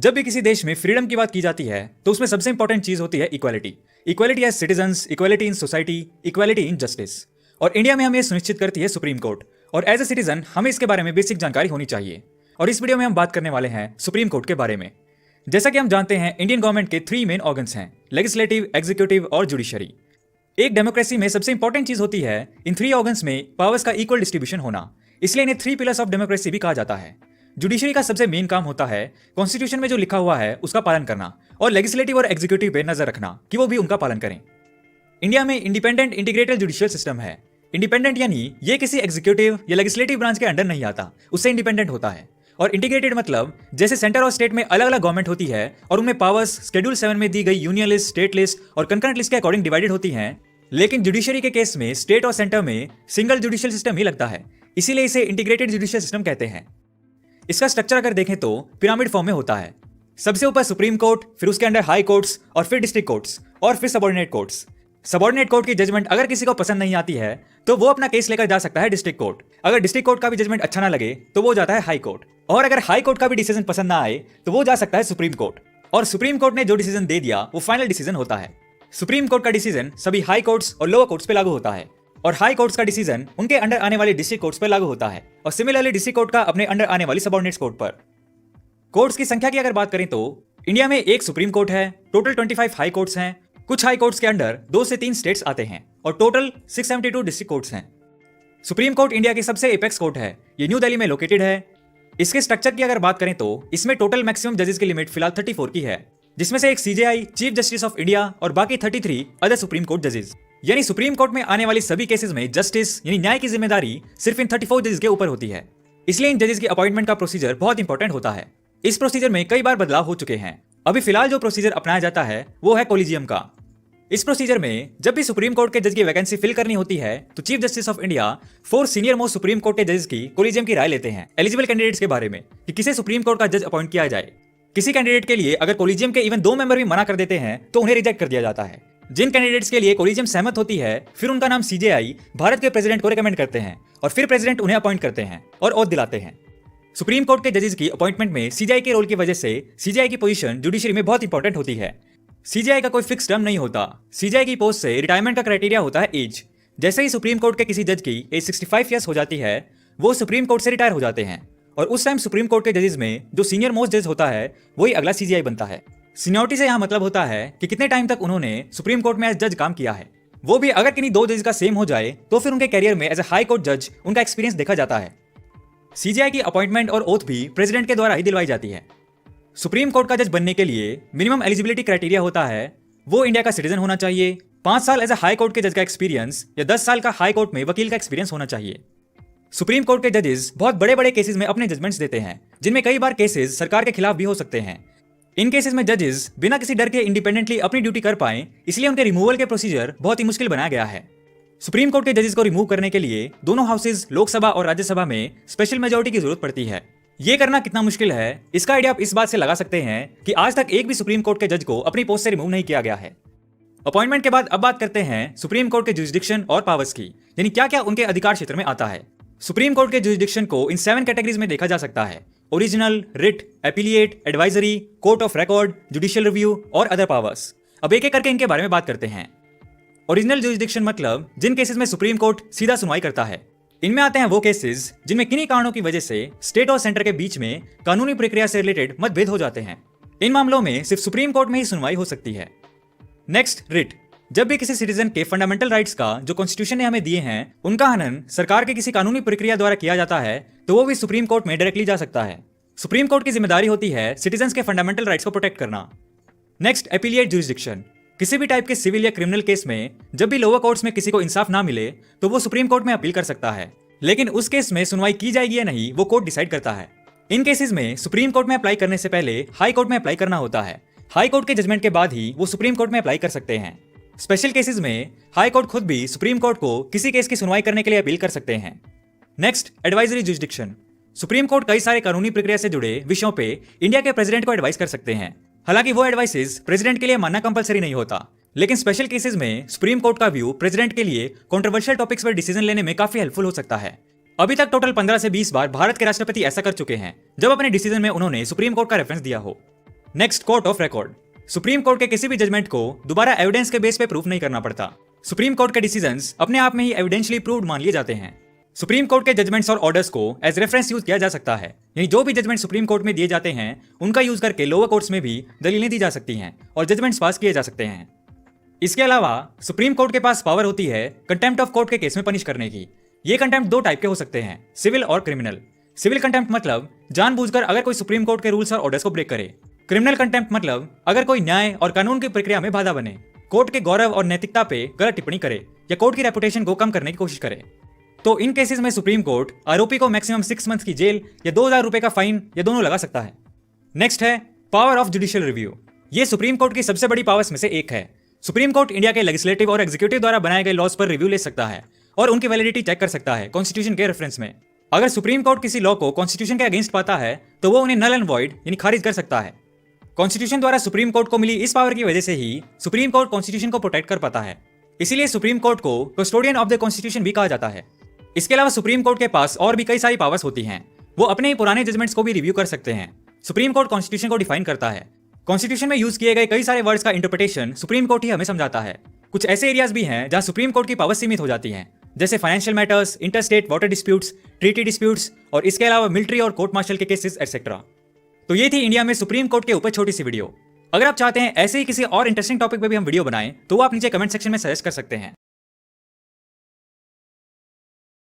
जब भी किसी देश में फ्रीडम की बात की जाती है तो उसमें सबसे इंपॉर्टेंट चीज होती है equality. Equality as citizens, equality in society, equality in justice. और इंडिया में हमें सुनिश्चित करती है सुप्रीम कोर्ट। और एज ए सिटीजन हमें इसके बारे में बेसिक जानकारी होनी चाहिए। और इस वीडियो में हम बात करने वाले हैं सुप्रीम कोर्ट के बारे में। जैसा कि हम जानते हैं, इंडियन गवर्नमेंट के 3 मेन ऑर्गन्स हैं, लेजिस्लेटिव, एग्जीक्यूटिव और जुडिशरी। एक डेमोक्रेसी में सबसे इंपॉर्टेंट चीज होती है इन 3 ऑर्गन्स में पावर्स का इक्वल डिस्ट्रीब्यूशन होना। इसलिए इन्हें 3 पिलर्स ऑफ डेमोक्रेसी भी कहा जाता है। जुडिशरी का सबसे मेन काम होता है कॉन्स्टिट्यूशन में जो लिखा हुआ है उसका पालन करना, और लेजिस्लेटिव और एग्जीक्यूटिव पे नजर रखना कि वो भी उनका पालन करें। इंडिया में इंडिपेंडेंट इंटीग्रेटेड जुडिशियल सिस्टम है। इंडिपेंडेंट यानी ये किसी एग्जीक्यूटिव या लेजिस्लेटिव ब्रांच के अंडर नहीं आता, उससे इंडिपेंडेंट होता है। और इंटीग्रेटेड मतलब जैसे सेंटर और स्टेट में अलग अलग गवर्नमेंट होती है और उनमें पावर्स शेड्यूल 7 में दी गई यूनियन लिस्ट, स्टेट लिस्ट और कंकरेंट लिस्ट के अकॉर्डिंग डिवाइडेड होती हैं। लेकिन जुडिशरी के केस में स्टेट और सेंटर में सिंगल जुडिशियल सिस्टम ही लगता है, इसीलिए इसे इंटीग्रेटेड जुडिशियल सिस्टम कहते हैं। इसका स्ट्रक्चर अगर देखें तो पिरामिड फॉर्म में होता है। सबसे ऊपर सुप्रीम कोर्ट, फिर उसके अंडर हाई कोर्ट्स और फिर डिस्ट्रिक्ट कोर्ट्स और फिर सबऑर्डिनेट कोर्ट्स। सबऑर्डिनेट कोर्ट की जजमेंट अगर किसी को पसंद नहीं आती है तो वो अपना केस लेकर जा सकता है डिस्ट्रिक्ट कोर्ट। अगर डिस्ट्रिक्ट कोर्ट का भी जजमेंट अच्छा ना लगे तो वो जाता है हाई कोर्ट। और अगर हाई कोर्ट का भी डिसीजन पसंद ना आए तो वो जा सकता है सुप्रीम कोर्ट। और सुप्रीम कोर्ट ने जो डिसीजन दे दिया वो फाइनल डिसीजन होता है। सुप्रीम कोर्ट का डिसीजन सभी हाई कोर्ट्स और लोअर कोर्ट्स पे लागू होता है, और हाई कोर्ट्स का डिसीजन उनके अंडर आने वाले डिस्ट्रिक्ट कोर्ट्स पर लागू होता है, और सिमिलरली डिस्ट्रिक्ट कोर्ट का अपने अंडर आने वाली सबऑर्डिनेट्स कोर्ट पर। कोर्ट्स की संख्या की अगर बात करें तो इंडिया में एक सुप्रीम कोर्ट है, टोटल 25 हाई कोर्ट्स हैं। कुछ हाई कोर्ट्स के अंडर 2 से 3 स्टेट्स आते हैं और टोटल 672 डिस्ट्रिक्ट कोर्ट्स हैं। सुप्रीम कोर्ट इंडिया की सबसे एपेक्स कोर्ट है, ये न्यू दिल्ली में लोकेटेड है। इसके स्ट्रक्चर की अगर बात करें तो इसमें टोटल मैक्सिमम जजेस की लिमिट फिलहाल 34 की है, जिसमें से एक CJI, chief justice of India और बाकी 33 अदर सुप्रीम कोर्ट जजेस। यानी सुप्रीम कोर्ट में आने वाली सभी केसेस में जस्टिस यानी न्याय की जिम्मेदारी सिर्फ इन 34 जजेस के ऊपर होती है। इसलिए इन जजेस की अपॉइंटमेंट का प्रोसीजर बहुत इंपॉर्टेंट होता है। इस प्रोसीजर में कई बार बदलाव हो चुके हैं। अभी फिलहाल जो प्रोसीजर अपनाया जाता है वो है कोलिजियम का। इस प्रोसीजर में जब भी सुप्रीम कोर्ट के जज की वैकेंसी फिल करनी होती है तो chief justice of India 4 senior most supreme court के जजेस की कोलिजियम की राय लेते हैं एलिजिबल कैंडिडेट्स के बारे में कि किसे सुप्रीम कोर्ट का जज अपॉइंट किया जाए। किसी कैंडिडेट के लिए अगर कोलिजियम के इवन 2 मेंबर भी मना कर देते हैं तो उन्हें रिजेक्ट कर दिया जाता है। जिन कैंडिडेट्स के लिए कोलिजियम सहमत होती है फिर उनका नाम सीजेआई भारत के प्रेसिडेंट को रिकमेंड करते हैं, और फिर प्रेसिडेंट उन्हें अपॉइंट करते हैं और ओथ दिलाते हैं। सुप्रीम कोर्ट के जजेस की अपॉइंटमेंट में सीजेआई के रोल की वजह से सीजेआई की पोजीशन जुडिशरी में बहुत इंपॉर्टेंट होती है। सीजेआई का कोई फिक्स टर्म नहीं होता। सीजेआई की पोस्ट से रिटायरमेंट का क्राइटेरिया होता है एज। जैसे ही सुप्रीम कोर्ट के किसी जज की एज 65 ईयर्स हो जाती है वो सुप्रीम कोर्ट से रिटायर हो जाते हैं, और उस टाइम सुप्रीम कोर्ट के जजेस में जो सीनियर मोस्ट जज होता है वही अगला सीजेआई बनता है। सीनियरिटी से यहाँ मतलब होता है कि कितने टाइम तक उन्होंने सुप्रीम कोर्ट में एज जज काम किया है। वो भी अगर किन्हीं 2 जज का सेम हो जाए तो फिर उनके कैरियर में एज ए हाई कोर्ट जज उनका एक्सपीरियंस देखा जाता है। सीजेआई की अपॉइंटमेंट और ओथ भी प्रेसिडेंट के द्वारा ही दिलवाई जाती है। सुप्रीम कोर्ट का जज बनने के लिए मिनिमम एलिजिबिलिटी क्राइटेरिया होता है वो इंडिया का सिटीजन होना चाहिए, 5 साल एज ए हाई कोर्ट के जज का एक्सपीरियंस या 10 साल का हाई कोर्ट में वकील का एक्सपीरियंस होना चाहिए। सुप्रीम कोर्ट के जजेस बहुत बड़े बड़े केसेस में अपने जजमेंट्स देते हैं, जिनमें कई बार केसेस सरकार के खिलाफ भी हो सकते हैं। इन केसेस में जजेस बिना किसी डर के इंडिपेंडेंटली अपनी ड्यूटी कर पाए, इसलिए उनके रिमूवल के प्रोसीजर बहुत ही मुश्किल बनाया गया है। सुप्रीम कोर्ट के जजेस को रिमूव करने के लिए दोनों हाउसेज लोकसभा और राज्यसभा में स्पेशल मेजोरिटी की जरूरत पड़ती है। ये करना कितना मुश्किल है इसका आइडिया आप इस बात से लगा सकते हैं कि आज तक एक भी सुप्रीम कोर्ट के जज को अपनी पोस्ट से रिमूव नहीं किया गया है। अपॉइंटमेंट के बाद अब बात करते हैं सुप्रीम कोर्ट के जुरिसडिक्शन और पावर्स की, यानी क्या क्या उनके अधिकार क्षेत्र में आता है। सुप्रीम कोर्ट के जुरिसडिक्शन को इन 7 कैटेगरीज में देखा जा सकता है: original, writ, appellate, advisory, court of record, judicial review और अदर पावर्स। अब एक एक करके इनके बारे में बात करते हैं। ओरिजिनल जुरिसडिक्शन मतलब जिन केसेस में सुप्रीम कोर्ट सीधा सुनवाई करता है। इनमें आते हैं वो केसेस जिनमें किन्हीं कारणों की वजह से स्टेट और सेंटर के बीच में कानूनी प्रक्रिया से रिलेटेड मतभेद हो जाते हैं। इन मामलों में सिर्फ सुप्रीम कोर्ट में ही सुनवाई हो सकती है। Next, writ. जब भी किसी सिटीजन के फंडामेंटल राइट्स का जो कॉन्स्टिट्यूशन ने हमें दिए हैं उनका हनन सरकार के किसी कानूनी प्रक्रिया द्वारा किया जाता है तो वो भी सुप्रीम कोर्ट में डायरेक्टली जा सकता है। सुप्रीम कोर्ट की जिम्मेदारी होती है सिटीजन्स के फंडामेंटल राइट्स को प्रोटेक्ट करना। Next, appellate jurisdiction. किसी भी टाइप के सिविल या क्रिमिनल केस में जब भी लोअर कोर्ट्स में किसी को इंसाफ ना मिले तो वो सुप्रीम कोर्ट में अपील कर सकता है, लेकिन उस केस में सुनवाई की जाएगी या नहीं वो कोर्ट डिसाइड करता है। इन केसेस में सुप्रीम कोर्ट में अप्लाई करने से पहले हाई कोर्ट में अप्लाई करना होता है। हाई कोर्ट के जजमेंट के बाद ही वो सुप्रीम कोर्ट में अप्लाई कर सकते हैं। स्पेशल केसेस में हाई कोर्ट खुद भी सुप्रीम कोर्ट को किसी केस की सुनवाई करने के लिए अपील कर सकते हैं। Next, advisory jurisdiction. Supreme court कई सारे कानूनी प्रक्रिया से जुड़े विषयों पे इंडिया के प्रेसिडेंट को एडवाइस कर सकते हैं। हालांकि वो एडवाइसेस प्रेसिडेंट के लिए मानना कंपलसरी नहीं होता, लेकिन स्पेशल केसेस में सुप्रीम कोर्ट का व्यू प्रेसिडेंट के लिए कंट्रोवर्शियल टॉपिक्स पर डिसीजन लेने में काफी हेल्पफुल हो सकता है। अभी तक टोटल 15 से 20 बार भारत के राष्ट्रपति ऐसा कर चुके हैं जब अपने डिसीजन में उन्होंने सुप्रीम कोर्ट का रेफरेंस दिया हो। Next, court of record. Supreme court के किसी भी जजमेंट को दोबारा एविडेंस के बेस पे प्रूफ नहीं करना पड़ता। सुप्रीम कोर्ट के डिसीजंस अपने आप में ही एविडेंशियली प्रूव्ड मान लिए जाते हैं। सुप्रीम कोर्ट के जजमेंट्स और ऑर्डर्स को एज रेफरेंस यूज किया जा सकता है, यानी जो भी जजमेंट सुप्रीम कोर्ट में दिए जाते हैं उनका यूज करके लोअर कोर्ट्स में भी दलीलें दी जा सकती हैं और जजमेंट्स पास किए जा सकते हैं। इसके अलावा सुप्रीम कोर्ट के पास पावर होती है कंटेम्प्ट ऑफ कोर्ट के केस में पनिश करने की। ये कंटेम्प्ट दो टाइप के हो सकते हैं, सिविल और क्रिमिनल। सिविल कंटेम्प्ट मतलब जानबूझकर अगर कोई सुप्रीम कोर्ट के रूल्स और ऑर्डर्स को ब्रेक करे। क्रिमिनल कंटेम्प्ट मतलब अगर कोई न्याय और कानून की प्रक्रिया में बाधा बने, कोर्ट के गौरव और नैतिकता पे गलत टिप्पणी करे या कोर्ट की रेपुटेशन को कम करने की कोशिश करे। तो इन केसेस में सुप्रीम कोर्ट आरोपी को मैक्सिमम 6 मंथ की जेल या 2000 रुपए का फाइन या दोनों लगा सकता है। नेक्स्ट है पावर ऑफ जुडिशियल रिव्यू। ये सुप्रीम कोर्ट की सबसे बड़ी पावर्स में से एक है। सुप्रीम कोर्ट इंडिया के लेजिस्लेटिव और एग्जीक्यूटिव द्वारा बनाए गए लॉज पर रिव्यू ले सकता है और उनकी वैलिडिटी चेक कर सकता है कॉन्स्टिट्यूशन के रेफरेंस में। अगर सुप्रीम कोर्ट किसी लॉ को कॉन्स्टिट्यूशन के अगेंस्ट पाता है तो वो उन्हें नल एंड वॉइड यानी खारिज कर सकता है। कॉन्स्टिट्यूशन द्वारा सुप्रीम कोर्ट को मिली इस पावर की वजह से ही सुप्रीम कोर्ट कॉन्स्टिट्यूशन को प्रोटेक्ट कर पाता है। इसीलिए सुप्रीम कोर्ट को कस्टोडियन ऑफ द कॉन्स्टिट्यूशन भी कहा जाता है। इसके अलावा सुप्रीम कोर्ट के पास और भी कई सारी पावर्स होती हैं। वो अपने ही पुराने जजमेंट्स को भी रिव्यू कर सकते हैं। सुप्रीम कोर्ट कॉन्स्टिट्यूशन को डिफाइन करता है। कॉन्स्टिट्यूशन में यूज किए गए कई सारे वर्ड्स का इंटरप्रिटेशन सुप्रीम कोर्ट ही हमें समझाता है। कुछ ऐसे एरियाज भी हैं जहां सुप्रीम कोर्ट की पावर सीमित हो जाती हैं, जैसे financial matters, interstate water disputes, treaty disputes और इसके अलावा मिलिट्री और कोर्ट मार्शल के केसेस एटसेट्रा। तो ये थी इंडिया में सुप्रीम कोर्ट के ऊपर छोटी सी वीडियो। अगर आप चाहते हैं ऐसे ही किसी और इंटरेस्टिंग टॉपिक पे भी हम वीडियो बनाएं तो वो आप नीचे कमेंट सेक्शन में सजेस्ट कर सकते हैं।